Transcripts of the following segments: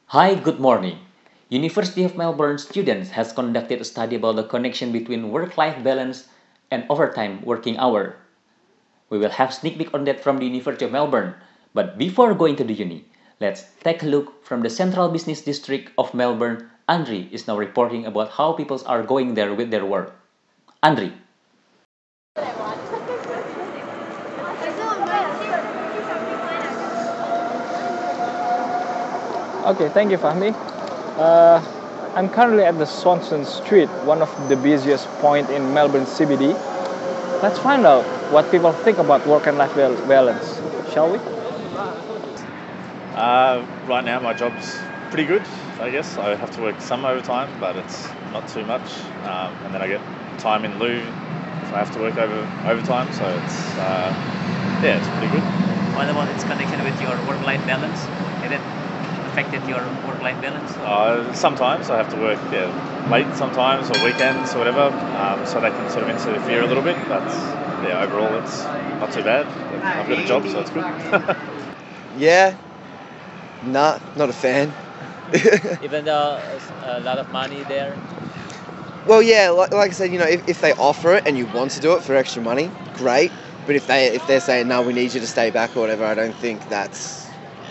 Hi, good morning. University of Melbourne students has conducted a study about the connection between work-life balance and overtime working hour. We will have sneak peek on that from the University of Melbourne. But before going to the uni, let's take a look from the Central Business District of Melbourne. Andri is now reporting about how people are going there with their work. Andri. Okay, thank you, Fahmi. Uh, I'm currently at the Swanston Street, one of the busiest point in Melbourne CBD. Let's find out what people think about work and life balance, shall we? Right now, my job's pretty good. I guess I have to work some overtime, but it's not too much. And then I get time in lieu if I have to work overtime. So it's pretty good. What about its connection with your work-life balance? Has it affected your work-life balance? Sometimes I have to work late sometimes or weekends or whatever, so they can sort of interfere a little bit. But overall it's not too bad. I've got a job, so it's good. Yeah, not a fan. Even though a lot of money there? Well, yeah, like I said, if they offer it and you want to do it for extra money, great. But if they're saying no, we need you to stay back or whatever, I don't think that's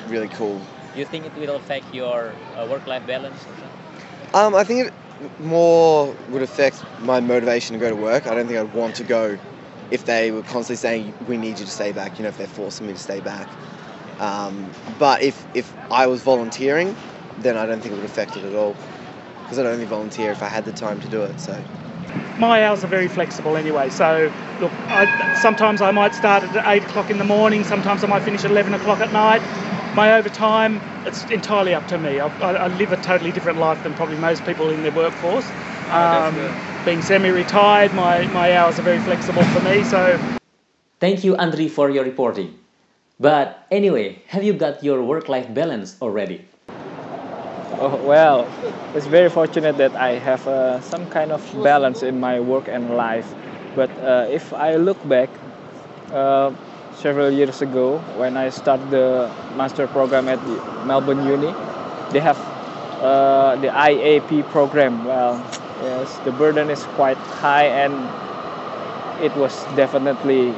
really cool. You think it will affect your work-life balance or something? I think it more would affect my motivation to go to work. I don't think I'd want to go if they were constantly saying we need you to stay back. If they're forcing me to stay back. But if I was volunteering, then I don't think it would affect it at all. Because I'd only volunteer if I had the time to do it. So. My hours are very flexible anyway, so look, sometimes I might start at 8 o'clock in the morning, sometimes I might finish at 11 o'clock at night. My overtime, it's entirely up to me. I live a totally different life than probably most people in the workforce. Being semi-retired, my hours are very flexible for me. So. Thank you, Andri, for your reporting. But anyway, have you got your work-life balance already? Oh, well, it's very fortunate that I have some kind of balance in my work and life. But if I look back, several years ago when I started the master program at the Melbourne Uni, they have the IEP Program. Well, yes, the burden is quite high and it was definitely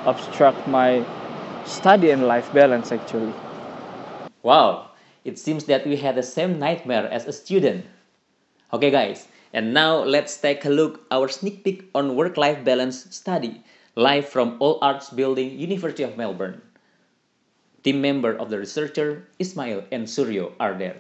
obstruct my study and life balance actually. Wow, it seems that we had the same nightmare as a student. Okay guys, and now let's take a look our sneak peek on work-life balance study, live from All Arts Building, University of Melbourne. Team member of the researcher, Ismail and Suryo are there.